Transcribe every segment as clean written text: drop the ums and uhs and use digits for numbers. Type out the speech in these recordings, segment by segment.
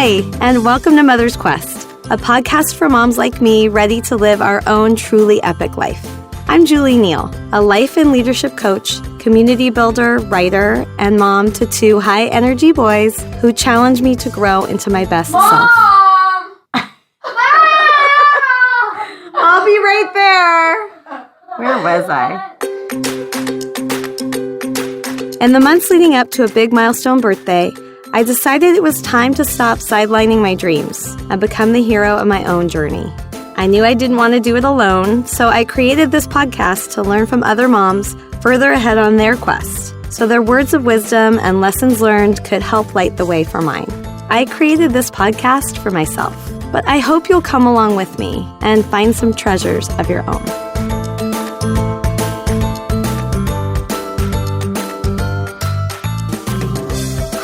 Hi, and welcome to Mother's Quest, a podcast for moms like me ready to live our own truly epic life. I'm Julie Neal, a life and leadership coach, community builder, writer, and mom to two high-energy boys who challenge me to grow into my best self. I'll be right there. Where was I? In the months leading up to a big milestone birthday, I decided it was time to stop sidelining my dreams and become the hero of my own journey. I knew I didn't want to do it alone, so I created this podcast to learn from other moms further ahead on their quest, so their words of wisdom and lessons learned could help light the way for mine. I created this podcast for myself, but I hope you'll come along with me and find some treasures of your own.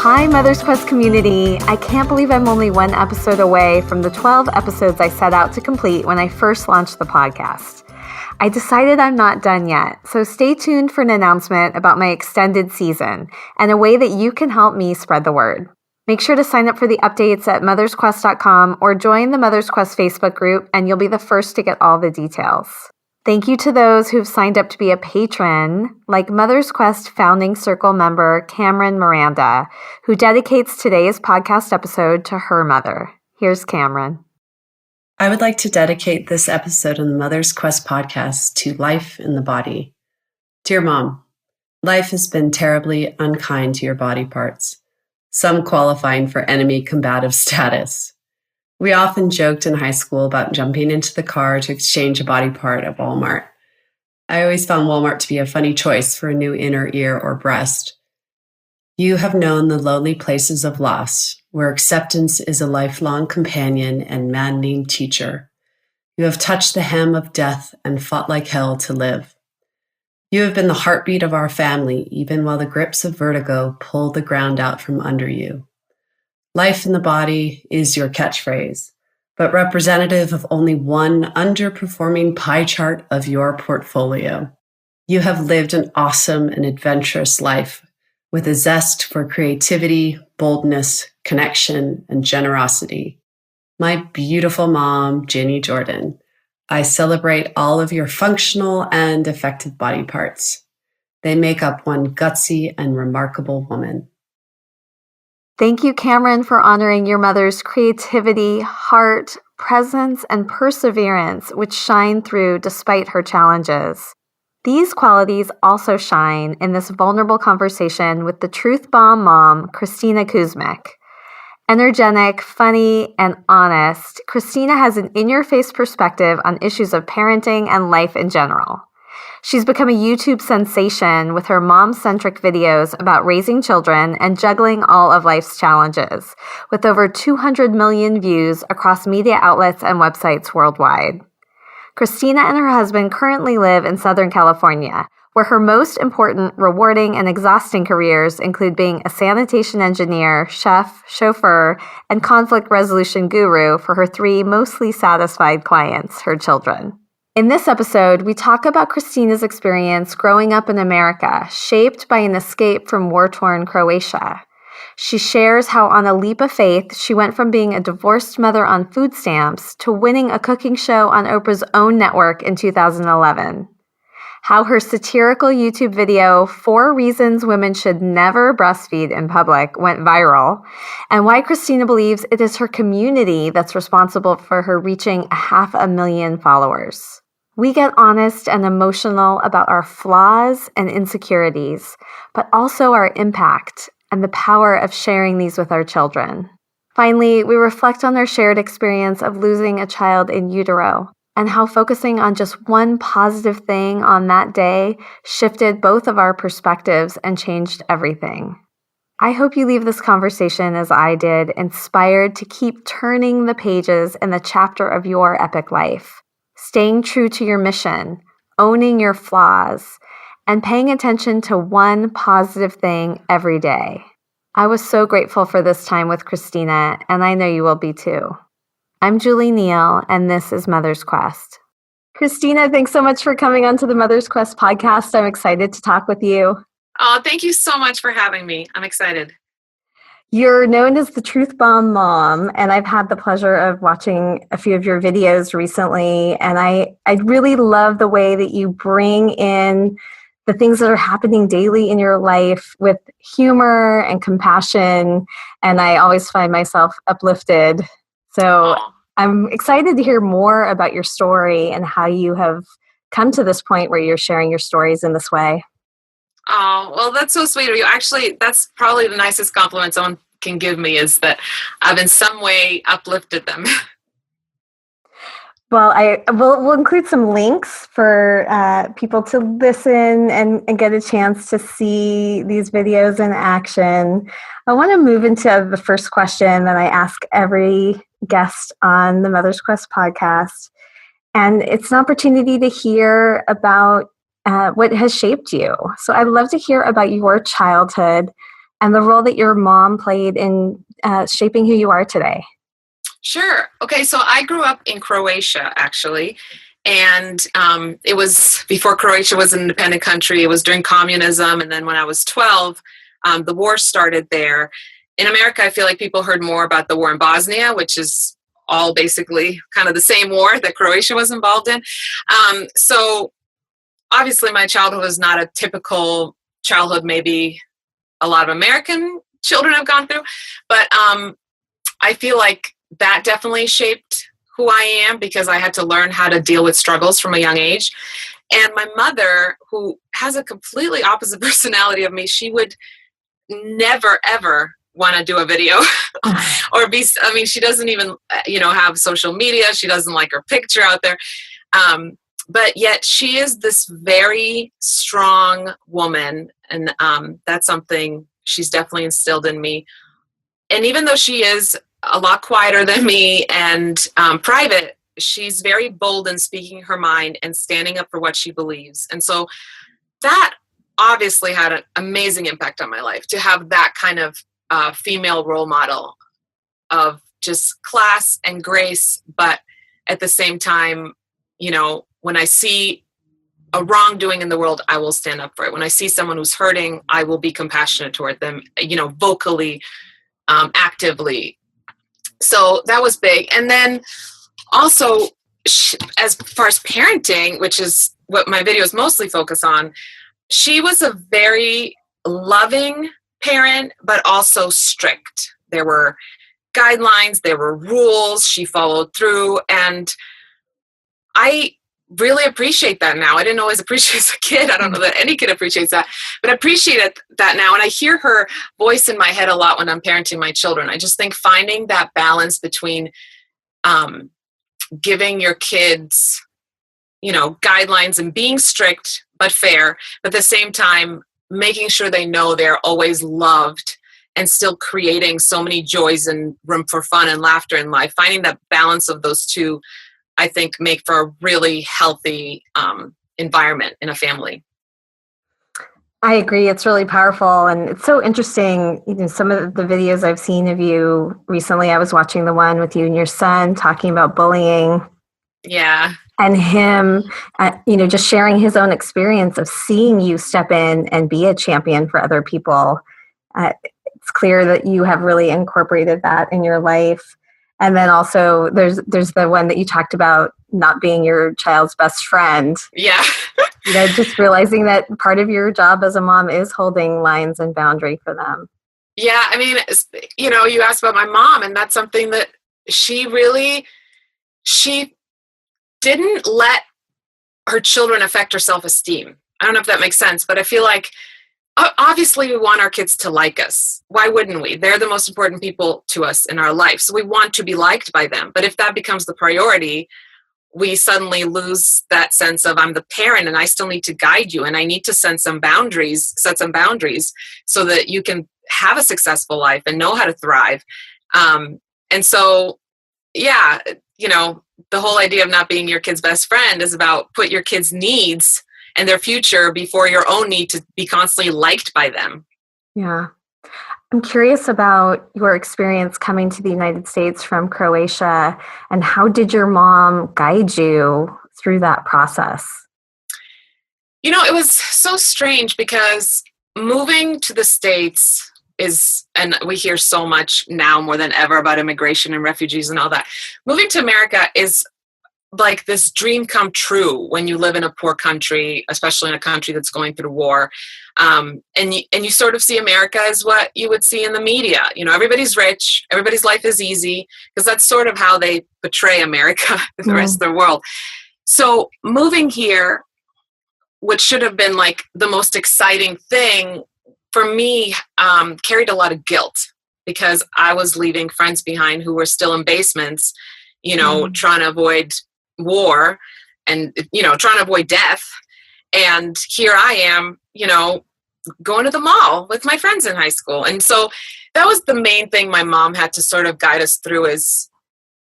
Hi, Mother's Quest community. I can't believe I'm only one episode away from the 12 episodes I set out to complete when I first launched the podcast. I decided I'm not done yet, so stay tuned for an announcement about my extended season and a way that you can help me spread the word. Make sure to sign up for the updates at mothersquest.com or join the Mother's Quest Facebook group, and you'll be the first to get all the details. Thank you to those who've signed up to be a patron, like Mother's Quest Founding Circle member Cameron Miranda, who dedicates today's podcast episode to her mother. Here's Cameron. I would like to dedicate this episode on the Mother's Quest podcast to life in the body. Dear Mom, life has been terribly unkind to your body parts, some qualifying for enemy combative status. We often joked in high school about jumping into the car to exchange a body part at Walmart. I always found Walmart to be a funny choice for a new inner ear or breast. You have known the lonely places of loss, where acceptance is a lifelong companion and maddening teacher. You have touched the hem of death and fought like hell to live. You have been the heartbeat of our family, even while the grips of vertigo pulled the ground out from under you. Life in the body is your catchphrase, but representative of only one underperforming pie chart of your portfolio. You have lived an awesome and adventurous life with a zest for creativity, boldness, connection, and generosity. My beautiful mom, Ginny Jordan, I celebrate all of your functional and effective body parts. They make up one gutsy and remarkable woman. Thank you, Cameron, for honoring your mother's creativity, heart, presence, and perseverance, which shine through despite her challenges. These qualities also shine in this vulnerable conversation with the truth bomb mom, Kristina Kuzmic. Energetic, funny, and honest, Kristina has an in-your-face perspective on issues of parenting and life in general. She's become a YouTube sensation with her mom-centric videos about raising children and juggling all of life's challenges, with over 200 million views across media outlets and websites worldwide. Kristina and her husband currently live in Southern California, where her most important, rewarding, and exhausting careers include being a sanitation engineer, chef, chauffeur, and conflict resolution guru for her three mostly satisfied clients, her children. In this episode, we talk about Kristina's experience growing up in America, shaped by an escape from war-torn Croatia. She shares how on a leap of faith, she went from being a divorced mother on food stamps to winning a cooking show on Oprah's own network in 2011. How her satirical YouTube video, 4 Reasons Women Should Never Breastfeed in Public, went viral, and why Kristina believes it is her community that's responsible for her reaching 500,000 followers. We get honest and emotional about our flaws and insecurities, but also our impact and the power of sharing these with our children. Finally, we reflect on their shared experience of losing a child in utero and how focusing on just one positive thing on that day shifted both of our perspectives and changed everything. I hope you leave this conversation, as I did, inspired to keep turning the pages in the chapter of your epic life, staying true to your mission, owning your flaws, and paying attention to one positive thing every day. I was so grateful for this time with Kristina, and I know you will be too. I'm Julie Neal, and this is Mother's Quest. Kristina, thanks so much for coming onto the Mother's Quest podcast. I'm excited to talk with you. Oh, thank you so much for having me. I'm excited. You're known as the Truth Bomb Mom, and I've had the pleasure of watching a few of your videos recently, and I really love the way that you bring in the things that are happening daily in your life with humor and compassion, and I always find myself uplifted. So I'm excited to hear more about your story and how you have come to this point where you're sharing your stories in this way. Oh, well, that's so sweet of you. Actually, that's probably the nicest compliment someone can give me, is that I've in some way uplifted them. Well, we'll include some links for people to listen and get a chance to see these videos in action. I want to move into the first question that I ask every guest on the Mother's Quest podcast. And it's an opportunity to hear about what has shaped you. So I'd love to hear about your childhood and the role that your mom played in shaping who you are today. Sure. Okay, so I grew up in Croatia, actually. And it was before Croatia was an independent country. It was during communism. And then when I was 12, the war started there. In America, I feel like people heard more about the war in Bosnia, which is all basically kind of the same war that Croatia was involved in. So obviously my childhood was not a typical childhood maybe a lot of American children have gone through, but I feel like that definitely shaped who I am, because I had to learn how to deal with struggles from a young age. And my mother, who has a completely opposite personality of me, she would never, ever want to do a video or be, I mean, she doesn't even, have social media. She doesn't like her picture out there. But yet she is this very strong woman. And that's something she's definitely instilled in me. And even though she is a lot quieter than me and private, she's very bold in speaking her mind and standing up for what she believes. And so that obviously had an amazing impact on my life, to have that kind of female role model of just class and grace, but at the same time, when I see a wrongdoing in the world, I will stand up for it. When I see someone who's hurting, I will be compassionate toward them, vocally, actively. So that was big. And then also, as far as parenting, which is what my videos mostly focus on, she was a very loving parent, but also strict. There were guidelines, there were rules, she followed through, and I really appreciate that now. I didn't always appreciate as a kid. I don't know that any kid appreciates that, but I appreciate that now. And I hear her voice in my head a lot when I'm parenting my children. I just think finding that balance between giving your kids, guidelines and being strict but fair, but at the same time, making sure they know they're always loved and still creating so many joys and room for fun and laughter in life. Finding that balance of those two, I think, make for a really healthy environment in a family. I agree. It's really powerful. And it's so interesting. Some of the videos I've seen of you recently, I was watching the one with you and your son talking about bullying. Yeah. And him, just sharing his own experience of seeing you step in and be a champion for other people. It's clear that you have really incorporated that in your life. And then also there's the one that you talked about not being your child's best friend. Yeah. Just realizing that part of your job as a mom is holding lines and boundary for them. Yeah. I mean, you asked about my mom, and that's something that she didn't let her children affect her self-esteem. I don't know if that makes sense, but I feel like obviously we want our kids to like us. Why wouldn't we? They're the most important people to us in our life. So we want to be liked by them. But if that becomes the priority, we suddenly lose that sense of, I'm the parent and I still need to guide you, and I need to set some boundaries so that you can have a successful life and know how to thrive. And so, yeah, the whole idea of not being your kid's best friend is about put your kids' needs and their future before your own need to be constantly liked by them. Yeah. I'm curious about your experience coming to the United States from Croatia, and how did your mom guide you through that process? It was so strange because moving to the States and we hear so much now more than ever about immigration and refugees and all that. Moving to America is like this dream come true when you live in a poor country, especially in a country that's going through war. And you sort of see America as what you would see in the media. Everybody's rich, everybody's life is easy, because that's sort of how they portray America in the rest of the world. So moving here, which should have been like the most exciting thing for me, carried a lot of guilt, because I was leaving friends behind who were still in basements, trying to avoid war and, trying to avoid death. And here I am, going to the mall with my friends in high school. And so that was the main thing my mom had to sort of guide us through, is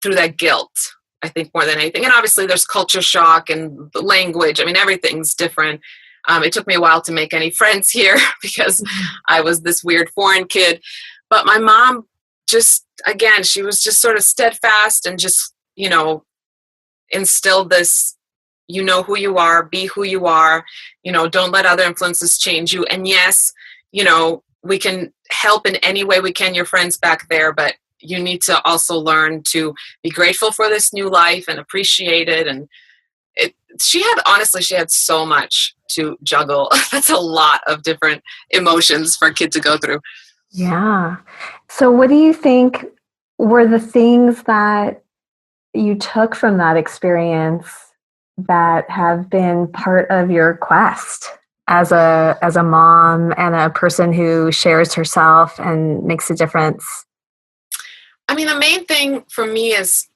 through that guilt, I think, more than anything. And obviously there's culture shock and the language. I mean, everything's different. It took me a while to make any friends here because I was this weird foreign kid. But my mom just, again, she was just sort of steadfast and just, instilled this, who you are, be who you are, don't let other influences change you. And yes, we can help in any way we can your friends back there, but you need to also learn to be grateful for this new life and appreciate it. And she had so much to juggle. That's a lot of different emotions for a kid to go through. Yeah. So what do you think were the things that you took from that experience that have been part of your quest as a mom and a person who shares herself and makes a difference? I mean, the main thing for me is,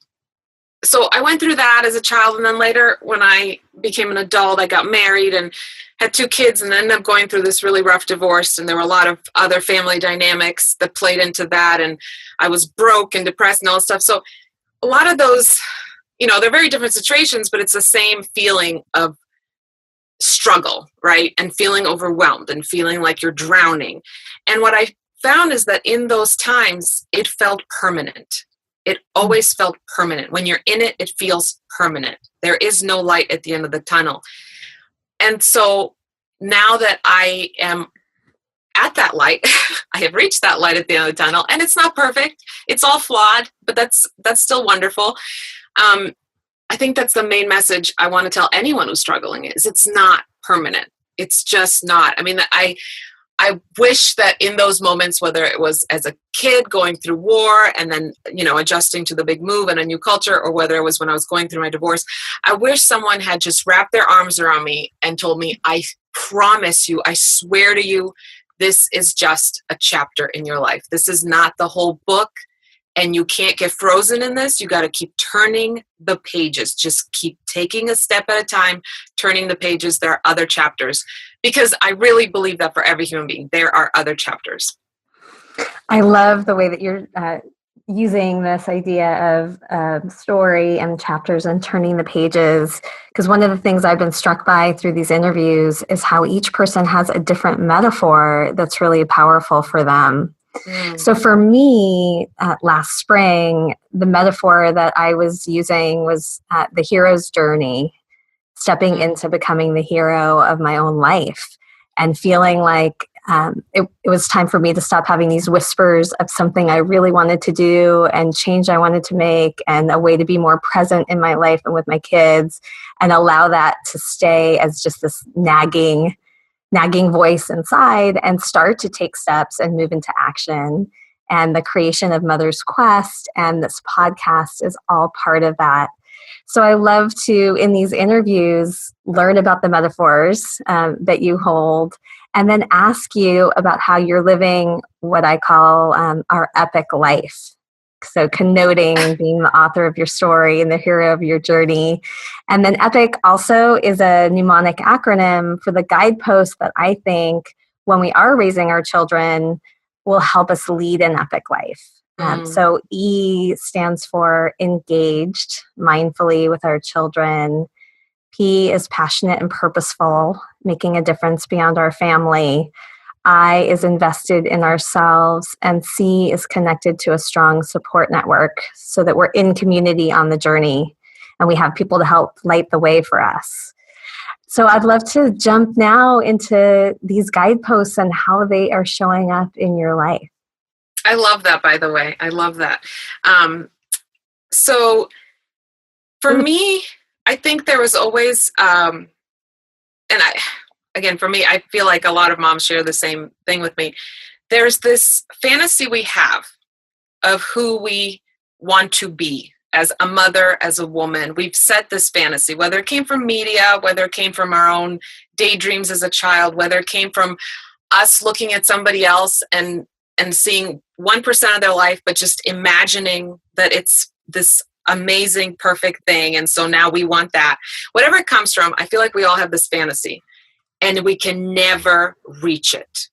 so I went through that as a child, and then later when I became an adult, I got married and had 2 kids and ended up going through this really rough divorce. And there were a lot of other family dynamics that played into that. And I was broke and depressed and all that stuff. So a lot of those, they're very different situations, but it's the same feeling of struggle, right? And feeling overwhelmed and feeling like you're drowning. And what I found is that in those times, it felt permanent. It always felt permanent. When you're in it, it feels permanent. There is no light at the end of the tunnel. And so now that I am at that light, I have reached that light at the end of the tunnel, and it's not perfect. It's all flawed, but that's still wonderful. I think that's the main message I want to tell anyone who's struggling, is it's not permanent. It's just not. I mean, I wish that in those moments, whether it was as a kid going through war and then, adjusting to the big move and a new culture, or whether it was when I was going through my divorce, I wish someone had just wrapped their arms around me and told me, I promise you, I swear to you, this is just a chapter in your life. This is not the whole book, and you can't get frozen in this. You got to keep turning the pages. Just keep taking a step at a time, turning the pages. There are other chapters, because I really believe that for every human being, there are other chapters. I love the way that you're using this idea of story and chapters and turning the pages, because one of the things I've been struck by through these interviews is how each person has a different metaphor that's really powerful for them. So for me, last spring, the metaphor that I was using was the hero's journey, stepping into becoming the hero of my own life and feeling like it was time for me to stop having these whispers of something I really wanted to do and change I wanted to make and a way to be more present in my life and with my kids, and allow that to stay as just this nagging voice inside, and start to take steps and move into action. And the creation of Mother's Quest and this podcast is all part of that. So I love to, in these interviews, learn about the metaphors that you hold, and then ask you about how you're living what I call our epic life. So connoting being the author of your story and the hero of your journey. And then EPIC also is a mnemonic acronym for the guidepost that I think when we are raising our children will help us lead an epic life. So E stands for engaged mindfully with our children. P is passionate and purposeful, making a difference beyond our family. I is invested in ourselves, and C is connected to a strong support network so that we're in community on the journey and we have people to help light the way for us. So I'd love to jump now into these guideposts and how they are showing up in your life. I love that, by the way. I love that. So for me, I think there was always, for me, I feel like a lot of moms share the same thing with me. There's this fantasy we have of who we want to be as a mother, as a woman. We've set this fantasy, whether it came from media, whether it came from our own daydreams as a child, whether it came from us looking at somebody else and seeing 1% of their life, but just imagining that it's this amazing, perfect thing. And so now we want that. Whatever it comes from, I feel like we all have this fantasy and we can never reach it.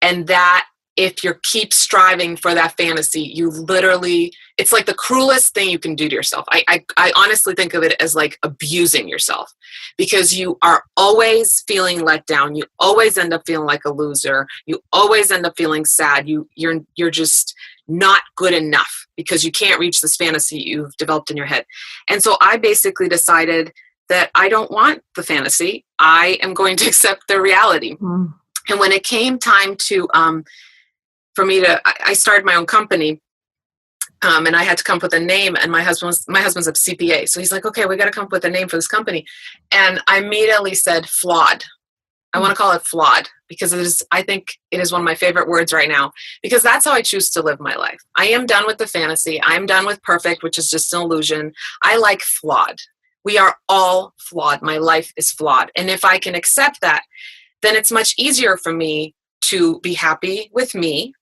And that if you keep striving for that fantasy, you literally, it's like the cruelest thing you can do to yourself. I honestly think of it as like abusing yourself, because you are always feeling let down. You always end up feeling like a loser. You always end up feeling sad. You're just not good enough because you can't reach this fantasy you've developed in your head. And so I basically decided that I don't want the fantasy. I am going to accept the reality. Mm. And when it came time to, for me to, I started my own company, and I had to come up with a name. And my husband's a CPA, so he's like, "Okay, we got to come up with a name for this company." And I immediately said, "Flawed." I want to call it Flawed because I think it is one of my favorite words right now, because that's how I choose to live my life. I am done with the fantasy. I am done with perfect, which is just an illusion. I like flawed. We are all flawed. My life is flawed. And if I can accept that, then it's much easier for me to be happy with me,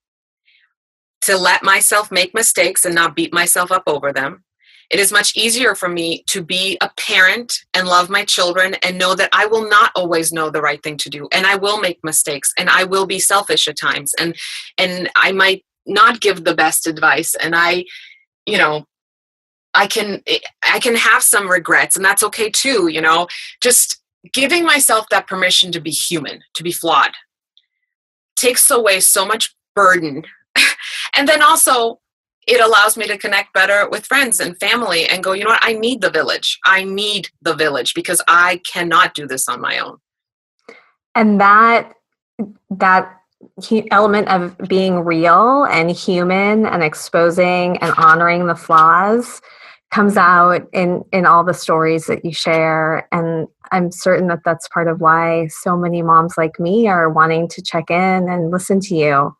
to let myself make mistakes and not beat myself up over them. It is much easier for me to be a parent and love my children and know that I will not always know the right thing to do, and I will make mistakes, and I will be selfish at times, and I might not give the best advice, and I can have some regrets, and that's okay too. Just giving myself that permission to be human, to be flawed, takes away so much burden. And then also it allows me to connect better with friends and family and go, you know what? I need the village. I need the village because I cannot do this on my own. And that element of being real and human and exposing and honoring the flaws comes out in all the stories that you share. And I'm certain that that's part of why so many moms like me are wanting to check in and listen to you.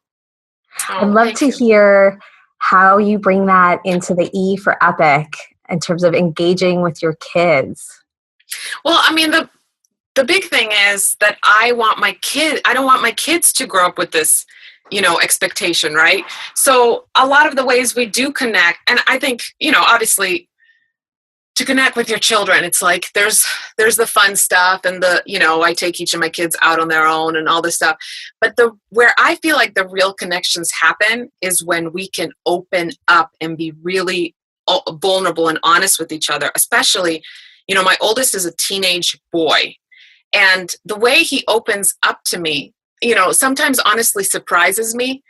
I'd love to hear how you bring that into the E for epic in terms of engaging with your kids. Well, I mean, the big thing is that I don't want my kids to grow up with this, expectation, right? So a lot of the ways we do connect, and I think, obviously to connect with your children, it's like there's the fun stuff and I take each of my kids out on their own and all this stuff. But where I feel like the real connections happen is when we can open up and be really vulnerable and honest with each other. Especially, my oldest is a teenage boy, and the way he opens up to me, sometimes honestly surprises me.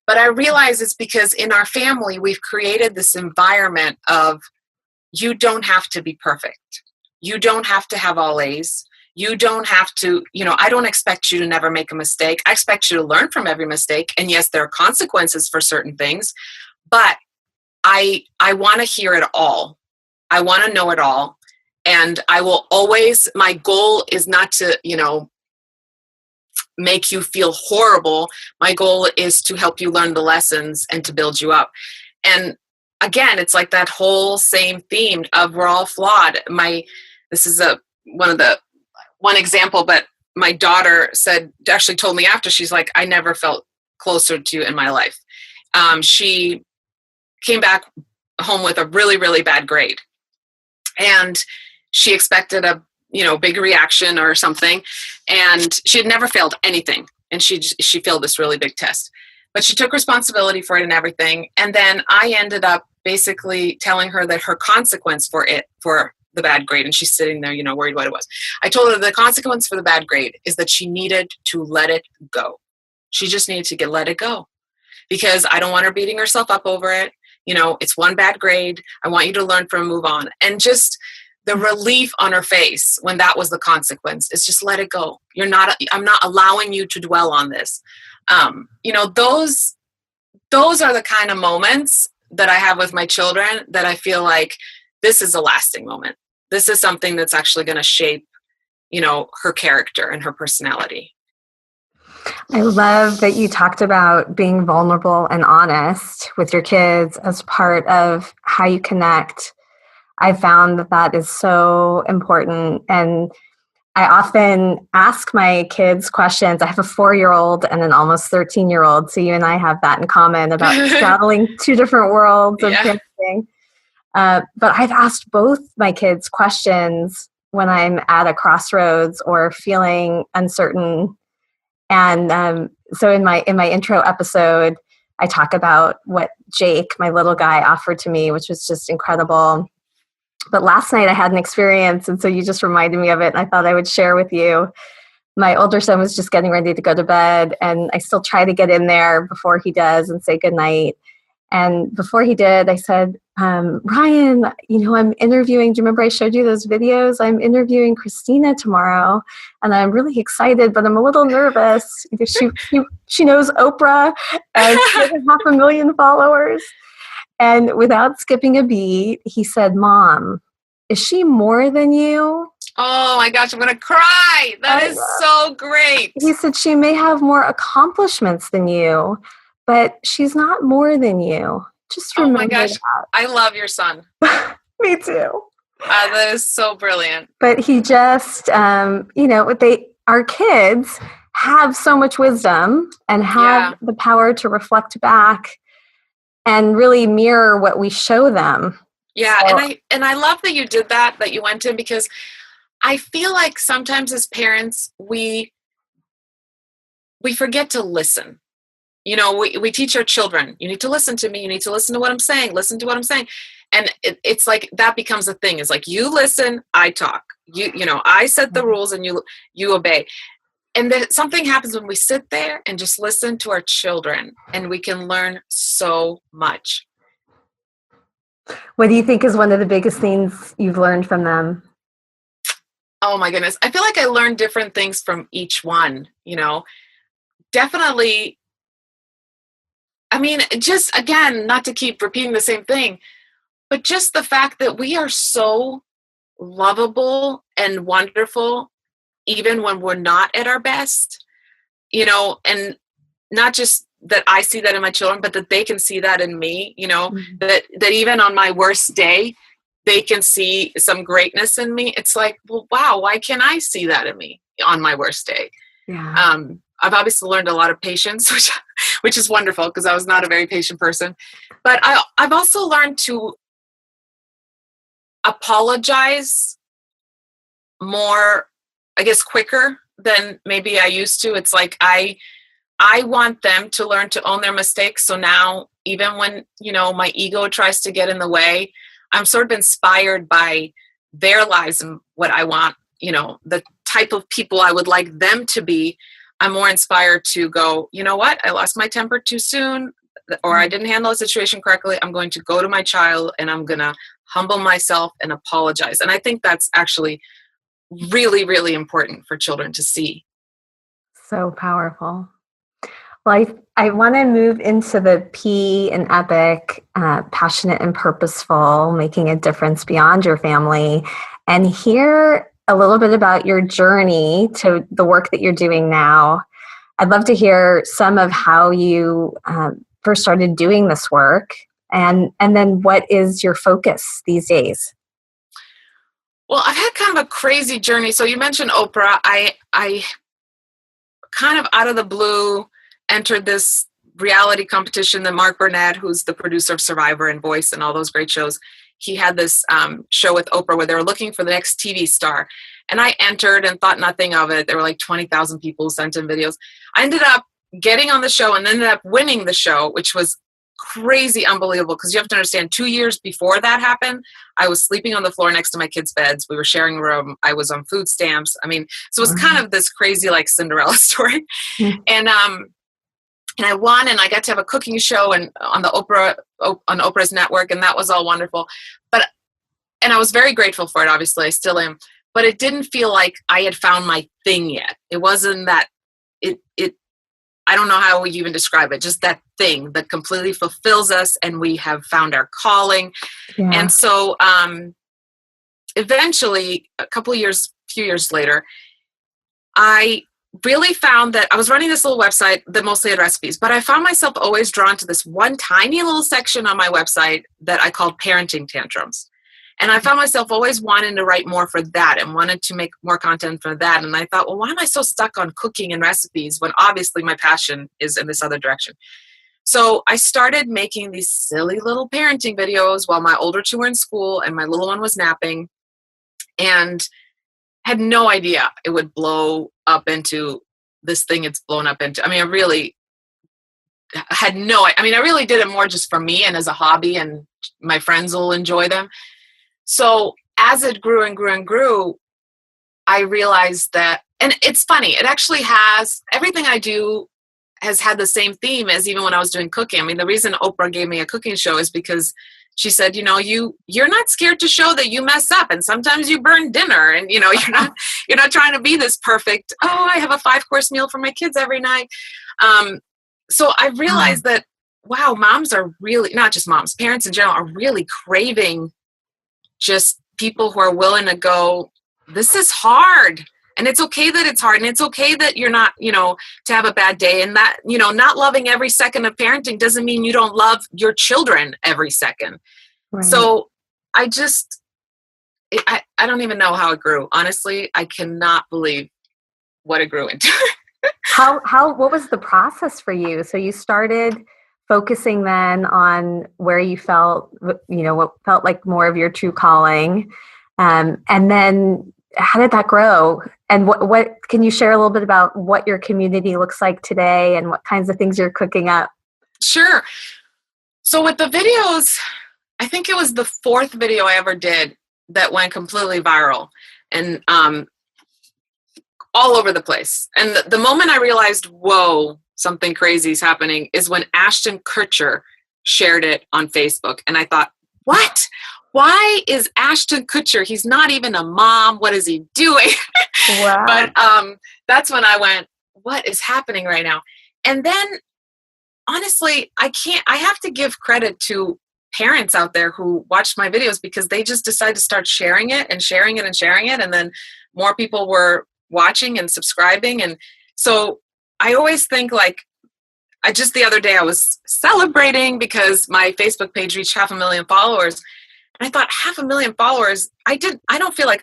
But I realize it's because in our family, we've created this environment of, you don't have to be perfect. You don't have to have all A's. You don't have to, I don't expect you to never make a mistake. I expect you to learn from every mistake. And yes, there are consequences for certain things, but I want to hear it all. I want to know it all. And I will always, my goal is not to, make you feel horrible. My goal is to help you learn the lessons and to build you up. And again, it's like that whole same theme of we're all flawed. This is one example, but my daughter actually told me after, she's like, I never felt closer to you in my life. She came back home with a really, really bad grade, and she expected a big reaction or something, and she had never failed anything, and she failed this really big test. But she took responsibility for it and everything. And then I ended up basically telling her that her consequence for the bad grade, and she's sitting there, worried what it was. I told her the consequence for the bad grade is that she needed to let it go. She just needed to let it go, because I don't want her beating herself up over it. It's one bad grade. I want you to learn from and move on. And just the relief on her face when that was the consequence is just let it go. I'm not allowing you to dwell on this. Those are the kind of moments that I have with my children that I feel like this is a lasting moment. This is something that's actually going to shape, her character and her personality. I love that you talked about being vulnerable and honest with your kids as part of how you connect. I found that is so important. And I often ask my kids questions. I have a 4-year-old and an almost 13-year-old. So you and I have that in common about straddling two different worlds of parenting. But I've asked both my kids questions when I'm at a crossroads or feeling uncertain. And so in my intro episode, I talk about what Jake, my little guy, offered to me, which was just incredible. But last night I had an experience, and so you just reminded me of it, and I thought I would share with you. My older son was just getting ready to go to bed, and I still try to get in there before he does and say goodnight. And before he did, I said, Ryan, I'm interviewing, do you remember I showed you those videos? I'm interviewing Kristina tomorrow, and I'm really excited, but I'm a little nervous. She knows Oprah, and she has 500,000 followers. And without skipping a beat, he said, Mom, is she more than you? Oh my gosh, I'm going to cry. That is so great. He said, she may have more accomplishments than you, but she's not more than you. Just remember my gosh, that. I love your son. Me too. That is so brilliant. But he just, our kids have so much wisdom and have the power to reflect back and really mirror what we show them. Yeah, so, and I love that you did that you went in, because I feel like sometimes as parents, we forget to listen. We teach our children, you need to listen to me, you need to listen to what I'm saying, listen to what I'm saying. And it's like that becomes a thing. It's like, you listen, I talk. I set the rules and you obey. And then something happens when we sit there and just listen to our children, and we can learn so much. What do you think is one of the biggest things you've learned from them? Oh my goodness. I feel like I learned different things from each one, Definitely. I mean, just again, not to keep repeating the same thing, but just the fact that we are so lovable and wonderful, even when we're not at our best, and not just that I see that in my children, but that they can see that in me, that even on my worst day, they can see some greatness in me. It's like, well, wow, why can't I see that in me on my worst day? Yeah. I've obviously learned a lot of patience, which is wonderful, because I was not a very patient person. But I've also learned to apologize more, I guess, quicker than maybe I used to. It's like I want them to learn to own their mistakes. So now, even when, my ego tries to get in the way, I'm sort of inspired by their lives and what I want, the type of people I would like them to be. I'm more inspired to go, you know what? I lost my temper too soon, or I didn't handle a situation correctly. I'm going to go to my child and I'm going to humble myself and apologize. And I think that's actually really, really important for children to see. So powerful. Well, I want to move into the P in EPIC, passionate and purposeful, making a difference beyond your family, and hear a little bit about your journey to the work that you're doing now. I'd love to hear some of how you first started doing this work, and then what is your focus these days? Well, I've had kind of a crazy journey. So you mentioned Oprah. I kind of out of the blue entered this reality competition that Mark Burnett, who's the producer of Survivor and Voice and all those great shows, he had this show with Oprah where they were looking for the next TV star. And I entered and thought nothing of it. There were like 20,000 people who sent in videos. I ended up getting on the show and ended up winning the show, which was crazy unbelievable, because you have to understand, 2 years before that happened, I was sleeping on the floor next to my kids' beds. We were sharing a room. I was on food stamps. I mean, so it was kind of this crazy like Cinderella story. And I won, and I got to have a cooking show and on Oprah's network, and that was all wonderful. But and I was very grateful for it. Obviously, I still am, but it didn't feel like I had found my thing yet. It wasn't that I don't know how we even describe it, just that thing that completely fulfills us and we have found our calling. Yeah. And so eventually, few years later, I really found that I was running this little website that mostly had recipes, but I found myself always drawn to this one tiny little section on my website that I called parenting tantrums. And I found myself always wanting to write more for that and wanted to make more content for that. And I thought, well, why am I so stuck on cooking and recipes when obviously my passion is in this other direction? So I started making these silly little parenting videos while my older two were in school and my little one was napping, and had no idea it would blow up into this thing it's blown up into. I mean, I really did it more just for me and as a hobby, and my friends will enjoy them. So as it grew and grew and grew, I realized that, and it's funny, it actually has, everything I do has had the same theme as even when I was doing cooking. I mean, the reason Oprah gave me a cooking show is because she said, you're not scared to show that you mess up, and sometimes you burn dinner, and you're not trying to be this perfect, I have a 5-course meal for my kids every night. So I realized that, wow, moms are really, not just moms, parents in general are really craving just people who are willing to go, this is hard. And it's okay that it's hard. And it's okay that you're not, to have a bad day. And that, not loving every second of parenting doesn't mean you don't love your children every second. Right. So I don't even know how it grew. Honestly, I cannot believe what it grew into. What was the process for you? So you started focusing then on where you felt, what felt like more of your true calling. And then how did that grow? And what can you share a little bit about what your community looks like today and what kinds of things you're cooking up? Sure. So with the videos, I think it was the 4th video I ever did that went completely viral and all over the place. And the moment I realized, whoa, something crazy is happening, is when Ashton Kutcher shared it on Facebook. And I thought, what? Why is Ashton Kutcher? He's not even a mom. What is he doing? Wow. But that's when I went, what is happening right now? And then, honestly, I have to give credit to parents out there who watched my videos, because they just decided to start sharing it and sharing it and sharing it. And then more people were watching and subscribing. And so I always think, like, just the other day I was celebrating because my Facebook page reached 500,000 followers. And I thought, 500,000 followers, I don't feel like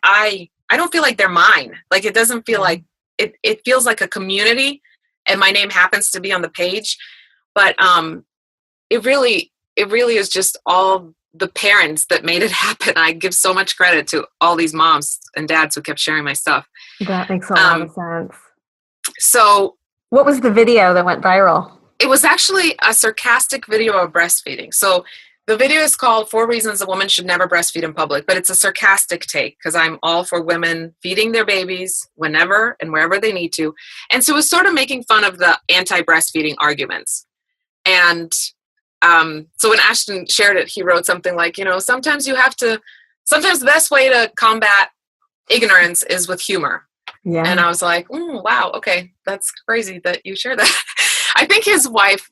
they're mine. Like, it doesn't feel like it feels like a community, and my name happens to be on the page. But it really is just all the parents that made it happen. I give so much credit to all these moms and dads who kept sharing my stuff. That makes a lot of sense. So what was the video that went viral? It was actually a sarcastic video of breastfeeding. So the video is called 4 Reasons a Woman Should Never Breastfeed in Public, but it's a sarcastic take because I'm all for women feeding their babies whenever and wherever they need to. And so it was sort of making fun of the anti-breastfeeding arguments. And so when Ashton shared it, he wrote something like, sometimes the best way to combat ignorance is with humor. Yeah. And I was like, wow, okay, that's crazy that you shared that. I think his wife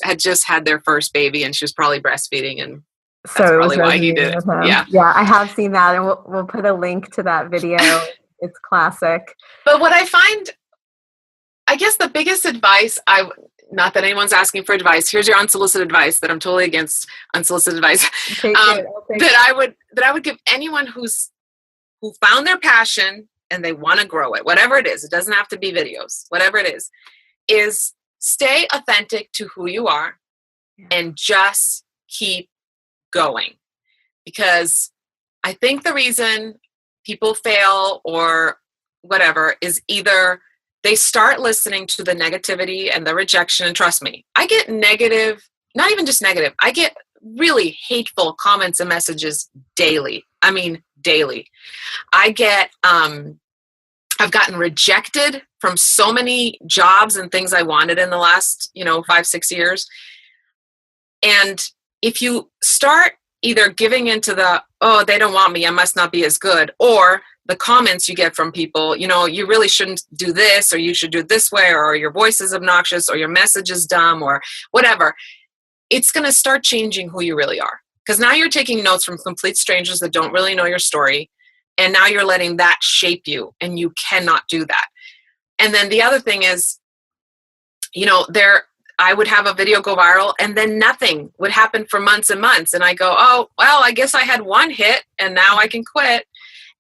had just had their first baby, and she was probably breastfeeding, and that's probably why he did it. Yeah, I have seen that, and we'll put a link to that video. It's classic. But what I find, I guess the biggest advice, not that anyone's asking for advice, here's your unsolicited advice, that I'm totally against unsolicited advice, that I would give anyone who found their passion and they want to grow it, whatever it is, it doesn't have to be videos, whatever it is stay authentic to who you are and just keep going. Because I think the reason people fail or whatever is either they start listening to the negativity and the rejection. And trust me, I get negative, not even just negative, I get really hateful comments and messages daily. I mean, daily. I get, I've gotten rejected from so many jobs and things I wanted in the last, 5-6 years. And if you start either giving into the, oh, they don't want me, I must not be as good, or the comments you get from people, you really shouldn't do this, or you should do it this way, or your voice is obnoxious, or your message is dumb, or whatever, it's going to start changing who you really are. Because now you're taking notes from complete strangers that don't really know your story, and now you're letting that shape you, and you cannot do that. And then the other thing is, I would have a video go viral and then nothing would happen for months and months. And I go, oh, well, I guess I had one hit and now I can quit.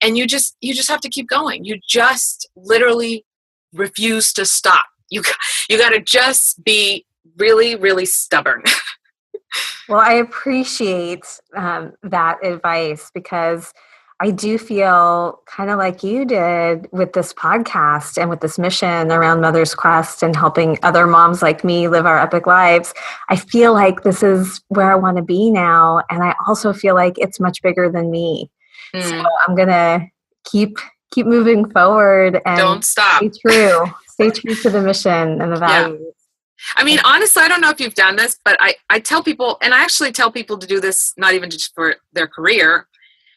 And you just have to keep going. You just literally refuse to stop. You got to just be really, really stubborn. Well, I appreciate that advice, because I do feel kind of like you did with this podcast and with this mission around Mother's Quest and helping other moms like me live our epic lives. I feel like this is where I want to be now. And I also feel like it's much bigger than me. So I'm going to keep moving forward and don't stop. Stay true to the mission and the values. Yeah. I mean, honestly, I don't know if you've done this, but I tell people, and I actually tell people to do this, not even just for their career,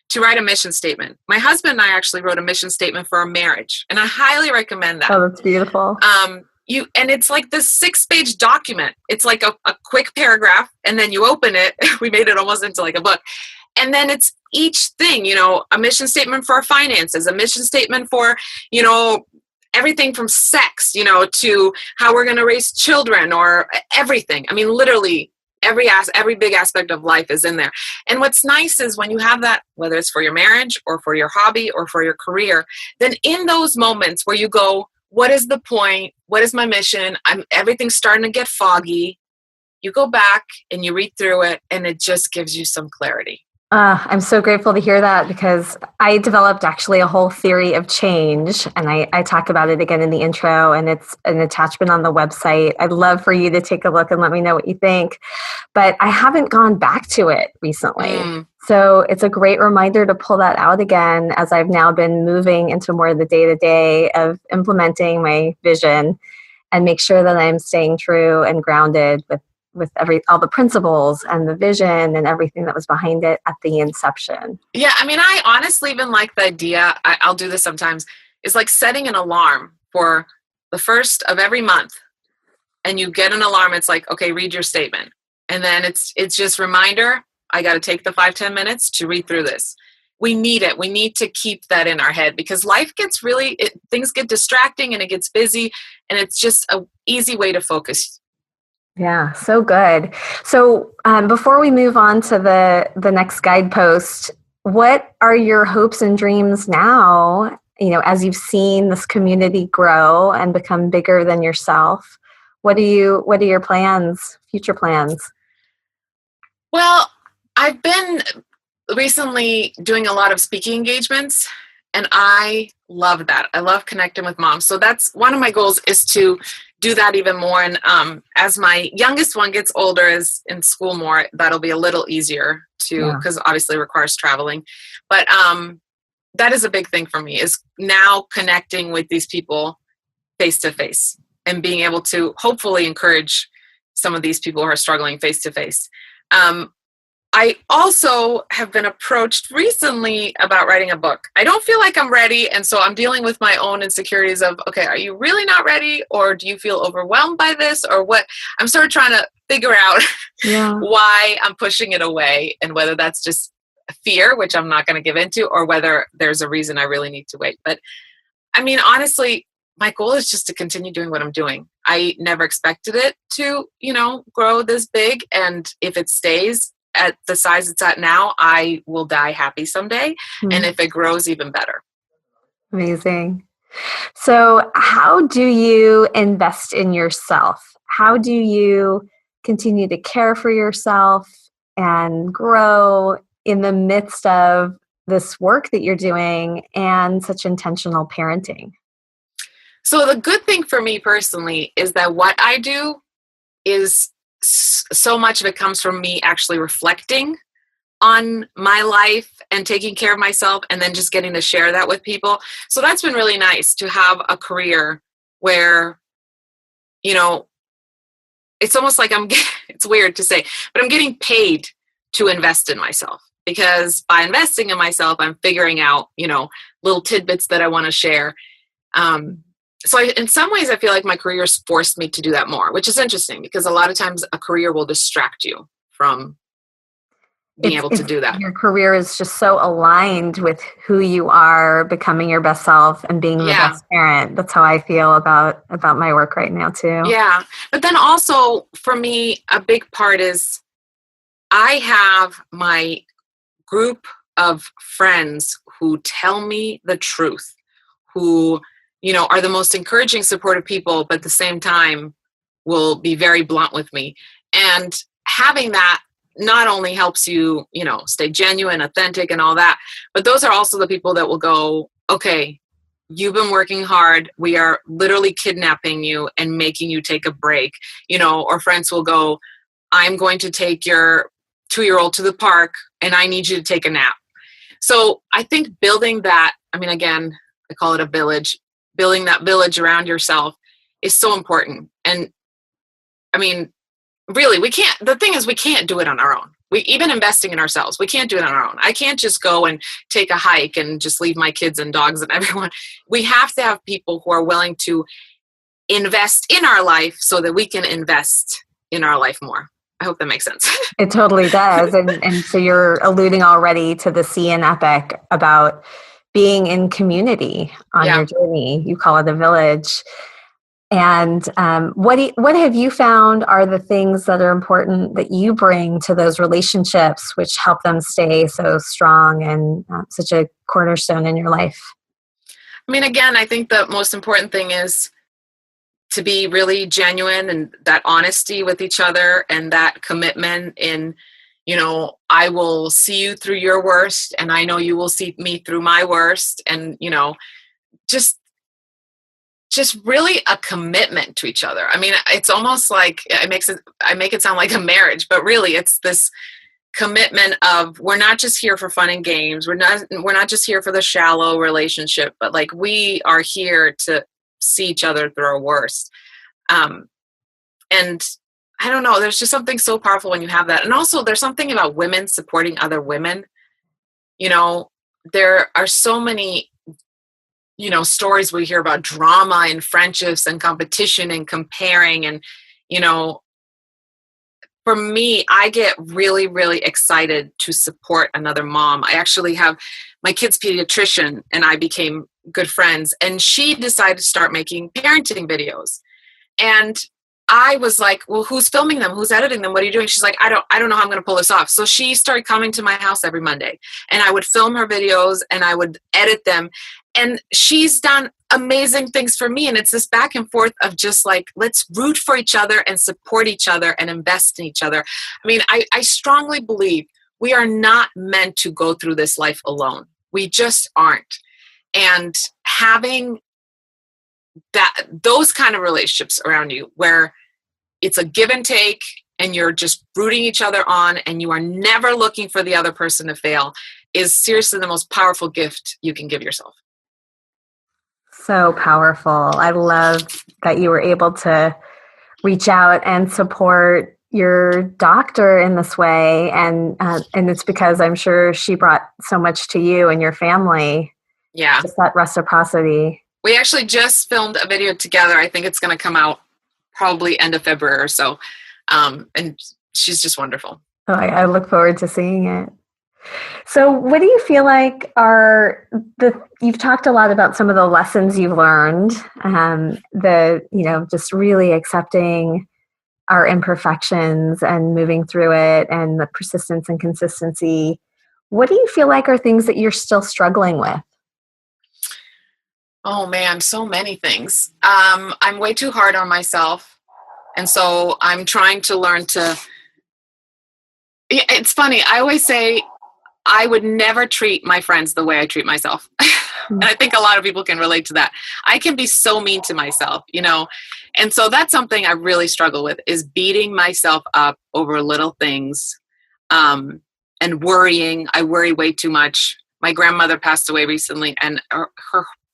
to write a mission statement. My husband and I actually wrote a mission statement for our marriage, and I highly recommend that. Oh, that's beautiful. And it's like this 6-page document. It's like a quick paragraph, and then you open it. We made it almost into like a book. And then it's each thing, a mission statement for our finances, a mission statement for, everything from sex, to how we're going to raise children, or everything. I mean, literally every big aspect of life is in there. And what's nice is when you have that, whether it's for your marriage or for your hobby or for your career, then in those moments where you go, what is the point? What is my mission? Everything's starting to get foggy. You go back and you read through it, and it just gives you some clarity. I'm so grateful to hear that, because I developed actually a whole theory of change, and I talk about it again in the intro, and it's an attachment on the website. I'd love for you to take a look and let me know what you think, but I haven't gone back to it recently. So it's a great reminder to pull that out again, as I've now been moving into more of the day-to-day of implementing my vision, and make sure that I'm staying true and grounded with all the principles and the vision and everything that was behind it at the inception. Yeah, I mean, I honestly even like the idea, I'll do this sometimes, is like setting an alarm for the first of every month. And you get an alarm, it's like, okay, read your statement. And then it's just reminder, I got to take the 5-10 minutes to read through this. We need it. We need to keep that in our head, because life gets things get distracting and it gets busy, and it's just an easy way to focus. Yeah, so good. So before we move on to the next guidepost, what are your hopes and dreams now, as you've seen this community grow and become bigger than yourself? What are your plans, future plans? Well, I've been recently doing a lot of speaking engagements, and I love that. I love connecting with moms. So that's one of my goals, is to do that even more. And as my youngest one gets older, is in school more, that'll be a little easier because obviously it requires traveling. But that is a big thing for me, is now connecting with these people face to face and being able to hopefully encourage some of these people who are struggling face to face. I also have been approached recently about writing a book. I don't feel like I'm ready, and so I'm dealing with my own insecurities of, okay, are you really not ready, or do you feel overwhelmed by this, or what? I'm sort of trying to figure out why I'm pushing it away, and whether that's just fear, which I'm not going to give into, or whether there's a reason I really need to wait. But I mean, honestly, my goal is just to continue doing what I'm doing. I never expected it to, grow this big, and if it stays at the size it's at now, I will die happy someday. And if it grows, even better. Amazing. So how do you invest in yourself? How do you continue to care for yourself and grow in the midst of this work that you're doing and such intentional parenting? So the good thing for me personally is that what I do is so much of it comes from me actually reflecting on my life and taking care of myself, and then just getting to share that with people. So that's been really nice to have a career where, it's almost like it's weird to say, but I'm getting paid to invest in myself, because by investing in myself, I'm figuring out, little tidbits that I want to share. So in some ways, I feel like my career has forced me to do that more, which is interesting because a lot of times a career will distract you from being able to do that. Your career is just so aligned with who you are, becoming your best self and being the best parent. That's how I feel about my work right now too. Yeah. But then also for me, a big part is I have my group of friends who tell me the truth, who, are the most encouraging, supportive people, but at the same time will be very blunt with me. And having that not only helps you, stay genuine, authentic and all that, but those are also the people that will go, okay, you've been working hard. We are literally kidnapping you and making you take a break, or friends will go, I'm going to take your 2-year-old to the park and I need you to take a nap. So I think building that, again, I call it a village, building that village around yourself is so important. And really, the thing is, we can't do it on our own. Even investing in ourselves, we can't do it on our own. I can't just go and take a hike and just leave my kids and dogs and everyone. We have to have people who are willing to invest in our life so that we can invest in our life more. I hope that makes sense. It totally does. And so you're alluding already to the C in Epic about being in community on your journey. You call it a village. And what have you found are the things that are important that you bring to those relationships, which help them stay so strong and such a cornerstone in your life? Again, I think the most important thing is to be really genuine and that honesty with each other and that commitment in, I will see you through your worst and I know you will see me through my worst. And, just really a commitment to each other. It's almost like I make it sound like a marriage, but really it's this commitment of we're not just here for fun and games. We're not just here for the shallow relationship, but like we are here to see each other through our worst. And I don't know, there's just something so powerful when you have that. And also there's something about women supporting other women. There are so many stories we hear about drama and friendships and competition and comparing. And, for me, I get really, really excited to support another mom. I actually have my kid's pediatrician and I became good friends, and she decided to start making parenting videos. And I was like, well, who's filming them? Who's editing them? What are you doing? She's like, I don't know how I'm going to pull this off. So she started coming to my house every Monday and I would film her videos and I would edit them. And she's done amazing things for me. And it's this back and forth of just like, let's root for each other and support each other and invest in each other. I strongly believe we are not meant to go through this life alone. We just aren't. And having those kind of relationships around you where it's a give and take and you're just rooting each other on and you are never looking for the other person to fail is seriously the most powerful gift you can give yourself. So powerful. I love that you were able to reach out and support your doctor in this way. And it's because I'm sure she brought so much to you and your family. Yeah. Just that reciprocity. We actually just filmed a video together. I think it's going to come out probably end of February or so. And she's just wonderful. Oh, I look forward to seeing it. So what do you feel like you've talked a lot about some of the lessons you've learned, just really accepting our imperfections and moving through it and the persistence and consistency. What do you feel like are things that you're still struggling with? Oh man, so many things. I'm way too hard on myself. And so I'm trying to learn it's funny. I always say I would never treat my friends the way I treat myself. And I think a lot of people can relate to that. I can be so mean to myself, and so that's something I really struggle with is beating myself up over little things, and worrying. I worry way too much. My grandmother passed away recently and her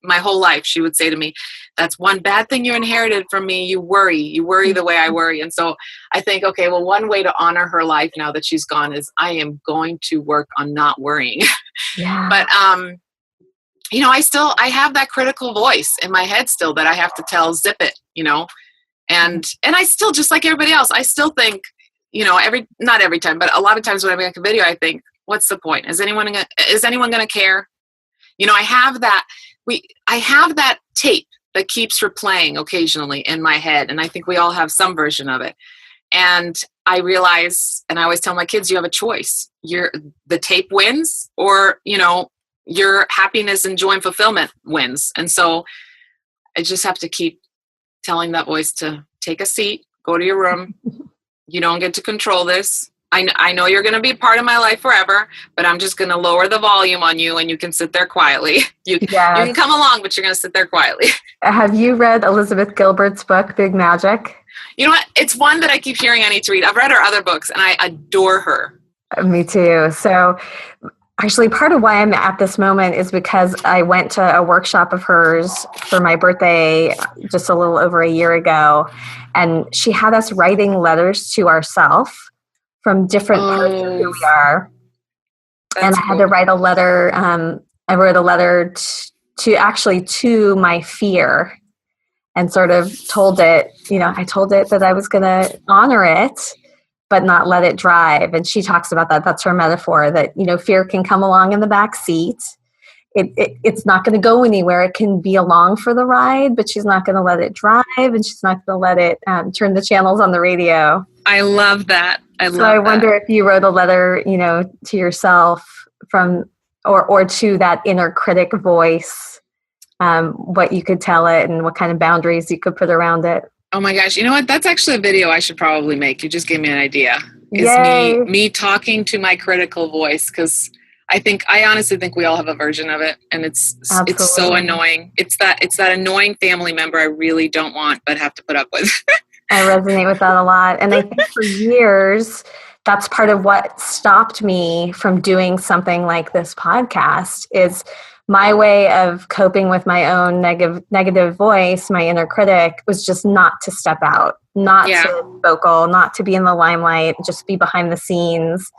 my whole life, she would say to me, that's one bad thing you inherited from me. You worry the way I worry. And so I think, okay, well, one way to honor her life now that she's gone is I am going to work on not worrying. Yeah. But, you know, I have that critical voice in my head still that I have to tell, zip it, you know, and I still, just like everybody else, I still think, you know, not every time, but a lot of times when I make a video, I think, what's the point? Is anyone going to care? You know, I have that tape that keeps replaying occasionally in my head. And I think we all have some version of it. And I realize, and I always tell my kids, you have a choice. The tape wins, or, you know, your happiness and joy and fulfillment wins. And so I just have to keep telling that voice to take a seat, go to your room. You don't get to control this. I know you're going to be part of my life forever, but I'm just going to lower the volume on you, and you can sit there quietly. You can come along, but you're going to sit there quietly. Have you read Elizabeth Gilbert's book, Big Magic? You know what? It's one that I keep hearing I need to read. I've read her other books, and I adore her. Me too. So actually, part of why I'm at this moment is because I went to a workshop of hers for my birthday just a little over a year ago, and she had us writing letters to ourselves from different parts of who we are. And I had to write a letter. I wrote a letter to my fear, and sort of told it, you know, I told it that I was going to honor it, but not let it drive. And she talks about that. That's her metaphor, that, you know, fear can come along in the back seat. It's not going to go anywhere. It can be along for the ride, but she's not going to let it drive, and she's not going to let it turn the channels on the radio. I love that. I wonder if you wrote a letter, you know, to yourself from, or to that inner critic voice, what you could tell it and what kind of boundaries you could put around it. Oh my gosh. You know what? That's actually a video I should probably make. You just gave me an idea. Yay. Is me talking to my critical voice, because I honestly think we all have a version of it, and it's so annoying. It's that annoying family member I really don't want but have to put up with. I resonate with that a lot. And I think for years, that's part of what stopped me from doing something like this podcast, is my way of coping with my own negative voice, my inner critic, was just not to step out, not to vocal, not to be in the limelight, just be behind the scenes.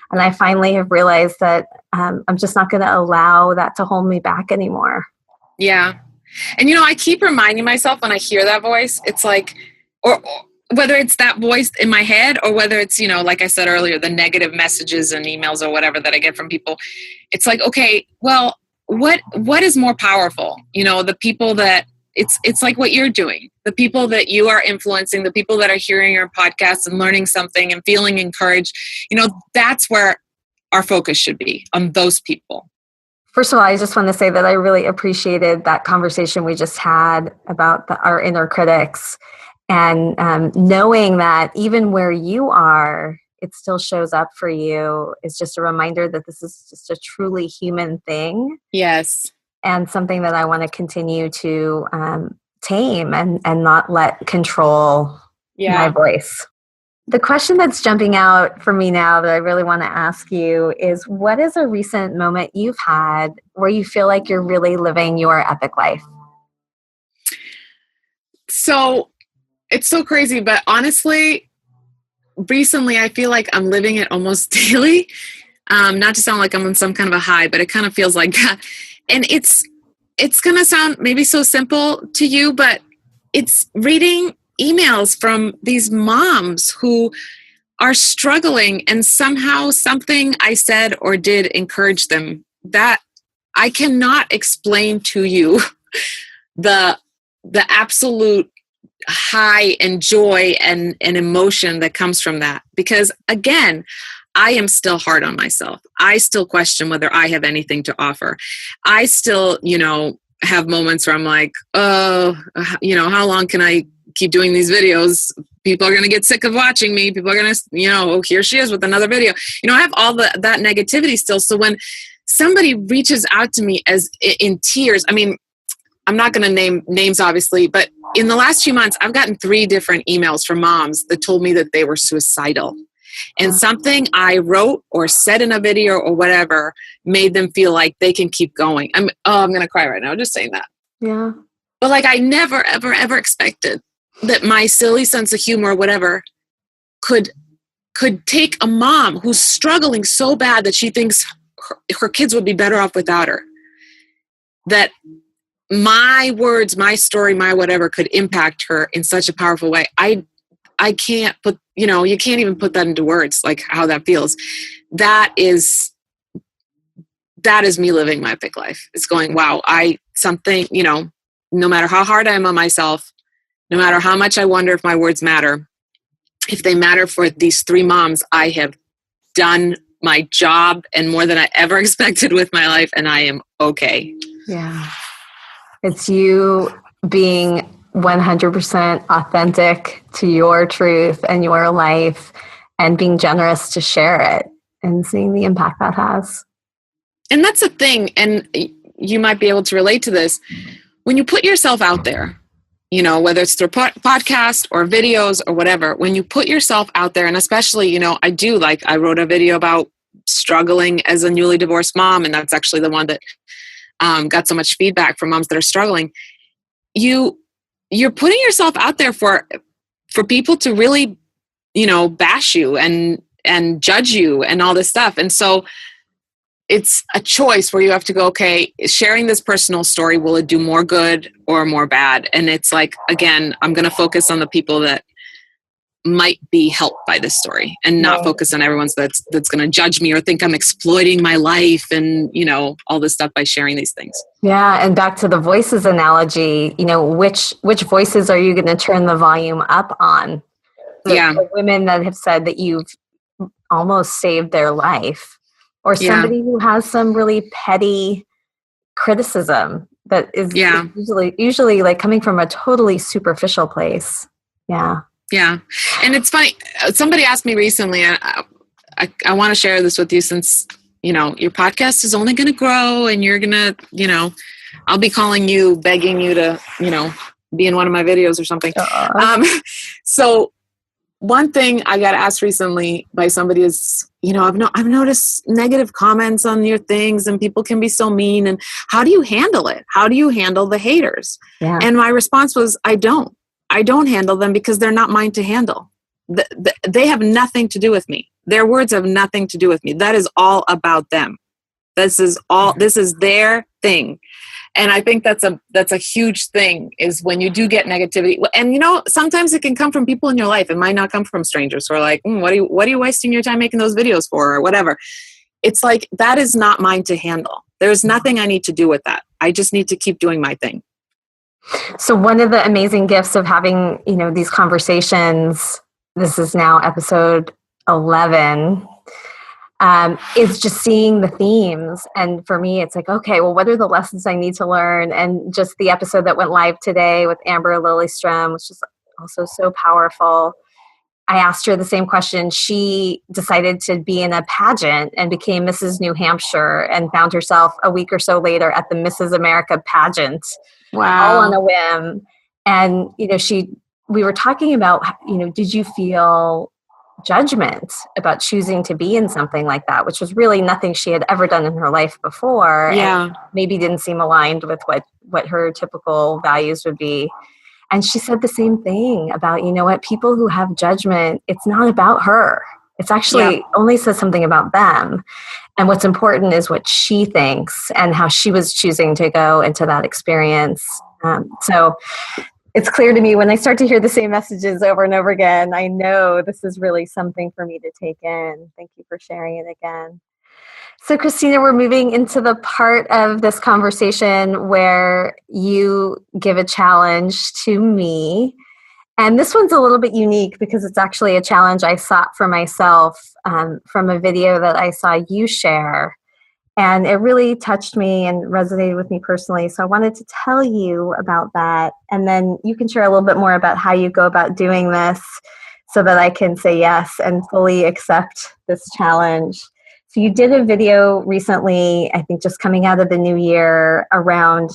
And I finally have realized that I'm just not going to allow that to hold me back anymore. Yeah. And, you know, I keep reminding myself when I hear that voice, it's like, or whether it's that voice in my head, or whether it's, you know, like I said earlier, the negative messages and emails or whatever that I get from people, it's like, okay, well, what is more powerful? You know, the people that it's like what you're doing, the people that you are influencing, the people that are hearing your podcast and learning something and feeling encouraged, you know, that's where our focus should be, on those people. First of all, I just want to say that I really appreciated that conversation we just had about our inner critics, and knowing that even where you are, it still shows up for you, is just a reminder that this is just a truly human thing. Yes. And something that I want to continue to tame and not let control my voice. The question that's jumping out for me now that I really want to ask you is, what is a recent moment you've had where you feel like you're really living your epic life? So it's so crazy, but honestly, recently I feel like I'm living it almost daily. Not to sound like I'm on some kind of a high, but it kind of feels like that. And it's going to sound maybe so simple to you, but it's reading emails from these moms who are struggling, and somehow something I said or did encouraged them. That I cannot explain to you the absolute high and joy and emotion that comes from that. Because again, I am still hard on myself. I still question whether I have anything to offer. I still, you know, have moments where I'm like, oh, you know, how long can I keep doing these videos? People are going to get sick of watching me. People are going to, you know, oh, here she is with another video. You know, I have all that negativity still. So when somebody reaches out to me as in tears, I mean, I'm not going to name names, obviously, but in the last few months, I've gotten 3 different emails from moms that told me that they were suicidal. And something I wrote or said in a video or whatever made them feel like they can keep going. I'm going to cry right now just saying that. Yeah. But like, I never, ever, ever expected that my silly sense of humor or whatever could take a mom who's struggling so bad that she thinks her kids would be better off without her. That my words, my story, my whatever could impact her in such a powerful way. I can't put, you can't even put that into words, like how that feels. That is me living my epic life. It's going, wow, no matter how hard I am on myself, no matter how much I wonder if my words matter, if they matter for these 3 moms, I have done my job and more than I ever expected with my life, and I am okay. Yeah. It's you being 100% authentic to your truth and your life and being generous to share it and seeing the impact that has. And that's a thing, and you might be able to relate to this. When you put yourself out there, whether it's through podcast or videos or whatever, when you put yourself out there, and especially, I wrote a video about struggling as a newly divorced mom, and that's actually the one that got so much feedback from moms that are struggling. You're putting yourself out there for people to really, bash you and judge you and all this stuff. And so it's a choice where you have to go, okay, sharing this personal story, will it do more good or more bad? And it's like, again, I'm going to focus on the people that might be helped by this story and not focus on everyone that's going to judge me or think I'm exploiting my life and, all this stuff by sharing these things. Yeah. And back to the voices analogy, which voices are you going to turn the volume up on? The women that have said that you've almost saved their life, or somebody who has some really petty criticism that is usually like coming from a totally superficial place. Yeah. Yeah. And it's funny. Somebody asked me recently, and I want to share this with you since, your podcast is only going to grow and you're going to, I'll be calling you, begging you to, be in one of my videos or something. So one thing I got asked recently by somebody is, I've noticed negative comments on your things and people can be so mean. And how do you handle it? How do you handle the haters? Yeah. And my response was, I don't handle them because they're not mine to handle. They have nothing to do with me. Their words have nothing to do with me. That is all about them. This is their thing. And I think that's a huge thing, is when you do get negativity. And, sometimes it can come from people in your life. It might not come from strangers who are like, what are you wasting your time making those videos for, or whatever. It's like, that is not mine to handle. There's nothing I need to do with that. I just need to keep doing my thing. So one of the amazing gifts of having, these conversations, this is now episode 11, is just seeing the themes. And for me, it's like, okay, well, what are the lessons I need to learn? And just the episode that went live today with Amber Lillystrom was just also so powerful. I asked her the same question. She decided to be in a pageant and became Mrs. New Hampshire and found herself a week or so later at the Mrs. America pageant. Wow. All on a whim. And, we were talking about, did you feel judgment about choosing to be in something like that, which was really nothing she had ever done in her life before. Yeah. And maybe didn't seem aligned with what her typical values would be. And she said the same thing about, people who have judgment, it's not about her. It's actually only says something about them. And what's important is what she thinks and how she was choosing to go into that experience. So it's clear to me when I start to hear the same messages over and over again, I know this is really something for me to take in. Thank you for sharing it again. So, Kristina, we're moving into the part of this conversation where you give a challenge to me. And this one's a little bit unique because it's actually a challenge I sought for myself from a video that I saw you share. And it really touched me and resonated with me personally. So I wanted to tell you about that. And then you can share a little bit more about how you go about doing this so that I can say yes and fully accept this challenge. So you did a video recently, I think just coming out of the new year, around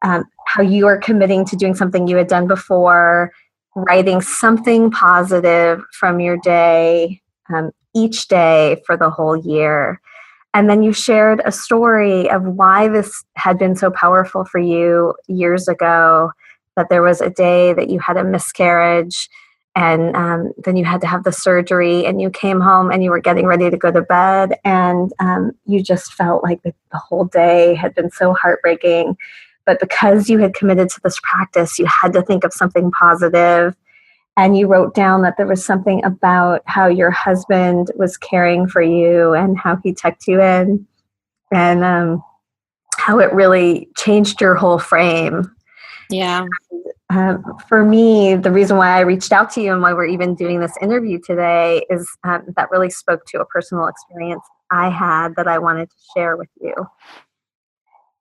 how you are committing to doing something you had done before, writing something positive from your day each day for the whole year. And then you shared a story of why this had been so powerful for you years ago, that there was a day that you had a miscarriage, and then you had to have the surgery, and you came home and you were getting ready to go to bed, and you just felt like the whole day had been so heartbreaking. But because you had committed to this practice, you had to think of something positive. And you wrote down that there was something about how your husband was caring for you and how he tucked you in, and how it really changed your whole frame. Yeah. For me, the reason why I reached out to you and why we're even doing this interview today is that really spoke to a personal experience I had that I wanted to share with you.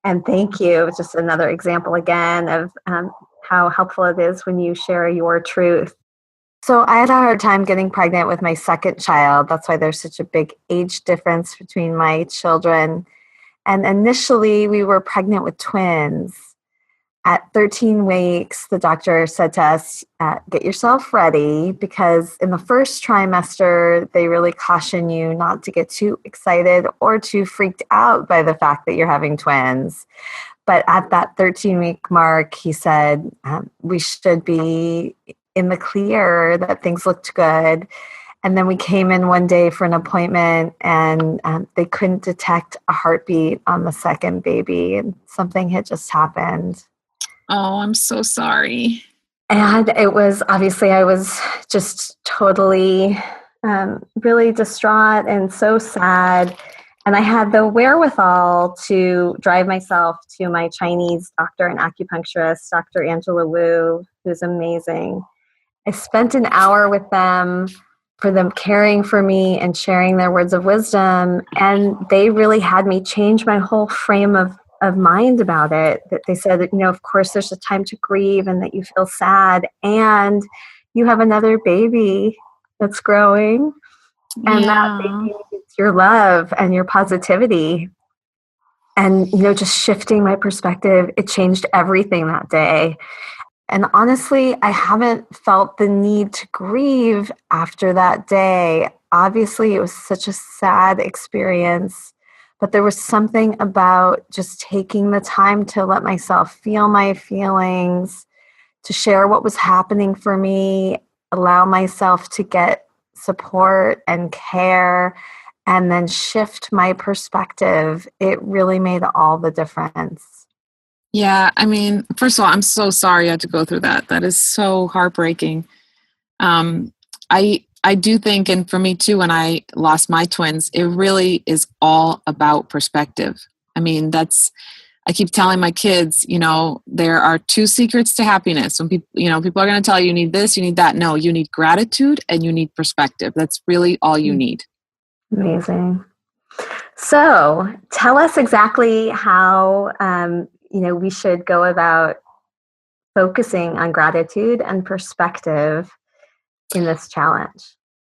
And thank you. It's just another example again of how helpful it is when you share your truth. So I had a hard time getting pregnant with my second child. That's why there's such a big age difference between my children. And initially, we were pregnant with twins. At 13 weeks, the doctor said to us, get yourself ready, because in the first trimester, they really caution you not to get too excited or too freaked out by the fact that you're having twins. But at that 13-week mark, he said, we should be in the clear, that things looked good. And then we came in one day for an appointment, and they couldn't detect a heartbeat on the second baby, and something had just happened. Oh, I'm so sorry. And it was, obviously, I was just totally, really distraught and so sad. And I had the wherewithal to drive myself to my Chinese doctor and acupuncturist, Dr. Angela Wu, who's amazing. I spent an hour with them, for them caring for me and sharing their words of wisdom. And they really had me change my whole frame of mind about it. That they said that, of course there's a time to grieve and that you feel sad, and you have another baby that's growing. And that baby needs your love and your positivity. And, just shifting my perspective, it changed everything that day. And honestly, I haven't felt the need to grieve after that day. Obviously, it was such a sad experience, but there was something about just taking the time to let myself feel my feelings, to share what was happening for me, allow myself to get support and care, and then shift my perspective. It really made all the difference. Yeah, I mean, first of all, I'm so sorry you had to go through that. That is so heartbreaking. I do think, and for me too, when I lost my twins, it really is all about perspective. I mean, I keep telling my kids, there are two secrets to happiness. When people are going to tell you need this, you need that. No, you need gratitude and you need perspective. That's really all you need. Amazing. So tell us exactly how, we should go about focusing on gratitude and perspective in this challenge.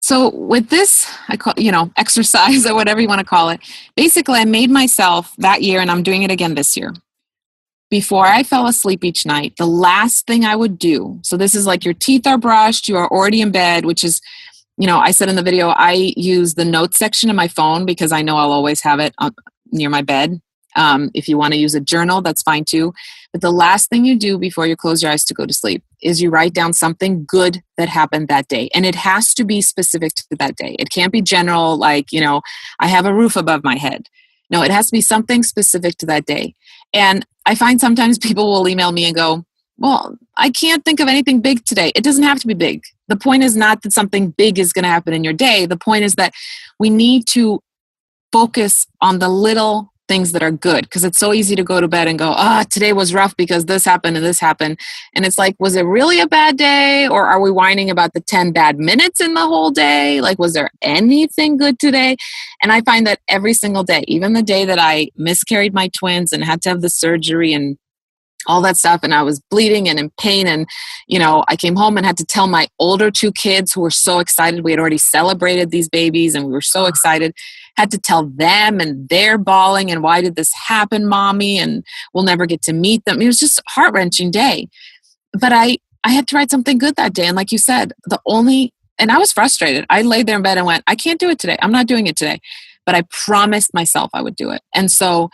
So with this, I call, exercise or whatever you want to call it. Basically, I made myself that year, and I'm doing it again this year. Before I fell asleep each night, the last thing I would do, so this is like your teeth are brushed, you are already in bed, which is, I said in the video, I use the notes section of my phone because I know I'll always have it near my bed. If you want to use a journal, that's fine too. But the last thing you do before you close your eyes to go to sleep is you write down something good that happened that day. And it has to be specific to that day. It can't be general, like, I have a roof above my head. No, it has to be something specific to that day. And I find sometimes people will email me and go, well, I can't think of anything big today. It doesn't have to be big. The point is not that something big is going to happen in your day. The point is that we need to focus on the little things that are good, because it's so easy to go to bed and go, today was rough because this happened and this happened. And it's like, was it really a bad day? Or are we whining about the 10 bad minutes in the whole day? Like, was there anything good today? And I find that every single day, even the day that I miscarried my twins and had to have the surgery and all that stuff, and I was bleeding and in pain, and I came home and had to tell my older two kids, who were so excited, we had already celebrated these babies and we were so excited, had to tell them, and they're bawling, and why did this happen, mommy, and we'll never get to meet them. It was just a heart-wrenching day. But I had to write something good that day, and like you said, and I was frustrated. I laid there in bed and went, I can't do it today. I'm not doing it today. but I promised myself I would do it. And so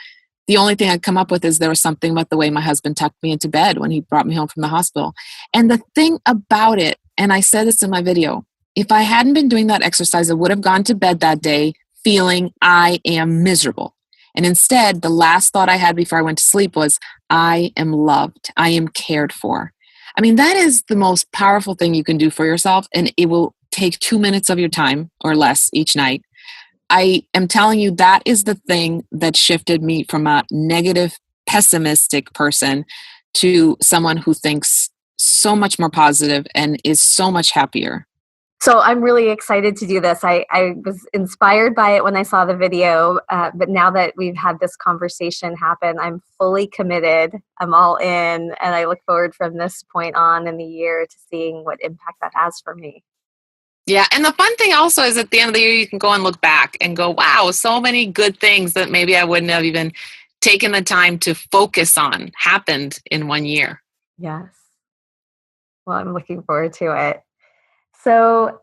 the only thing I'd come up with is there was something about the way my husband tucked me into bed when he brought me home from the hospital. And the thing about it, and I said this in my video, if I hadn't been doing that exercise, I would have gone to bed that day feeling I am miserable. And instead, the last thought I had before I went to sleep was, I am loved. I am cared for. I mean, that is the most powerful thing you can do for yourself. And it will take 2 minutes of your time or less each night. I am telling you, that is the thing that shifted me from a negative, pessimistic person to someone who thinks so much more positive and is so much happier. So I'm really excited to do this. I was inspired by it when I saw the video, but now that we've had this conversation happen, I'm fully committed. I'm all in, and I look forward from this point on in the year to seeing what impact that has for me. Yeah, and the fun thing also is at the end of the year, you can go and look back and go, wow, so many good things that maybe I wouldn't have even taken the time to focus on happened in 1 year. Yes. Well, I'm looking forward to it. So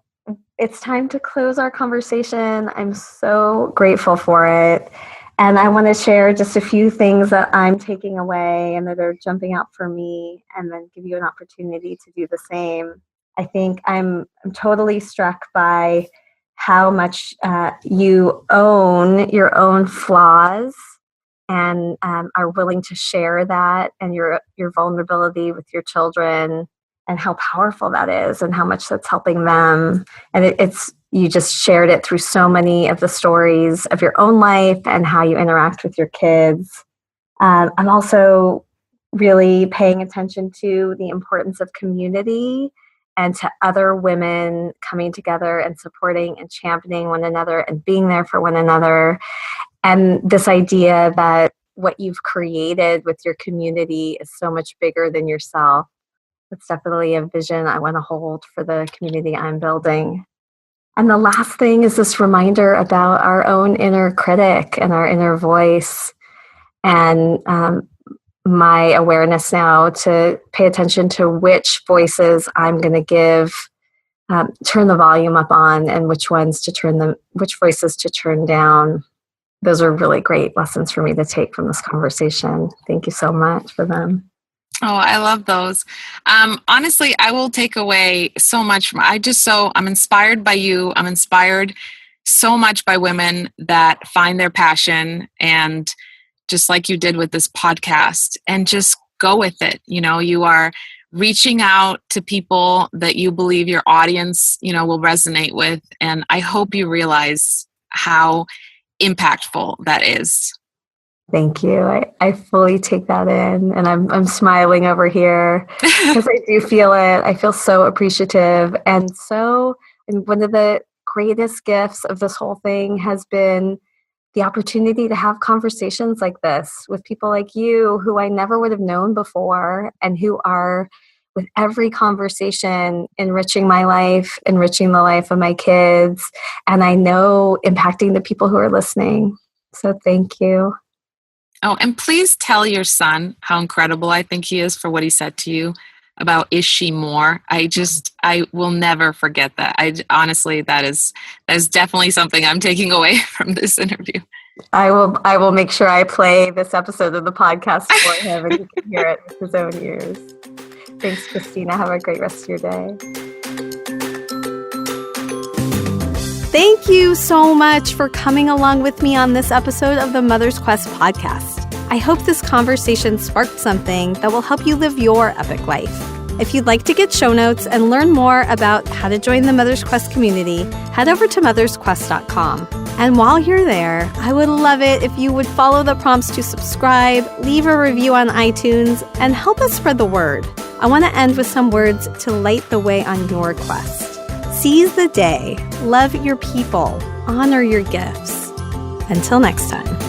it's time to close our conversation. I'm so grateful for it. And I want to share just a few things that I'm taking away and that are jumping out for me, and then give you an opportunity to do the same. I think I'm totally struck by how much you own your own flaws and are willing to share that and your vulnerability with your children, and how powerful that is and how much that's helping them. And it's you just shared it through so many of the stories of your own life and how you interact with your kids. I'm also really paying attention to the importance of community and to other women coming together and supporting and championing one another and being there for one another. And this idea that what you've created with your community is so much bigger than yourself. It's definitely a vision I want to hold for the community I'm building. And the last thing is this reminder about our own inner critic and our inner voice, and my awareness now to pay attention to which voices I'm going to give, turn the volume up on, and which voices to turn down. Those are really great lessons for me to take from this conversation. Thank you so much for them. Oh, I love those. Honestly, I will take away so much from, I'm inspired by you. I'm inspired so much by women that find their passion, and just like you did with this podcast, and just go with it. You know, you are reaching out to people that you believe your audience, will resonate with. And I hope you realize how impactful that is. Thank you. I fully take that in, and I'm smiling over here because I do feel it. I feel so appreciative. And one of the greatest gifts of this whole thing has been the opportunity to have conversations like this with people like you, who I never would have known before, and who are, with every conversation, enriching my life, enriching the life of my kids, and I know impacting the people who are listening. So thank you. Oh, and please tell your son how incredible I think he is for what he said to you about, is she more? I will never forget that. Honestly, that is definitely something I'm taking away from this interview. I will make sure I play this episode of the podcast for him, and he can hear it with his own ears. Thanks, Kristina. Have a great rest of your day. Thank you so much for coming along with me on this episode of the Mother's Quest podcast. I hope this conversation sparked something that will help you live your epic life. If you'd like to get show notes and learn more about how to join the Mother's Quest community, head over to mothersquest.com. And while you're there, I would love it if you would follow the prompts to subscribe, leave a review on iTunes, and help us spread the word. I want to end with some words to light the way on your quest. Seize the day, love your people, honor your gifts. Until next time.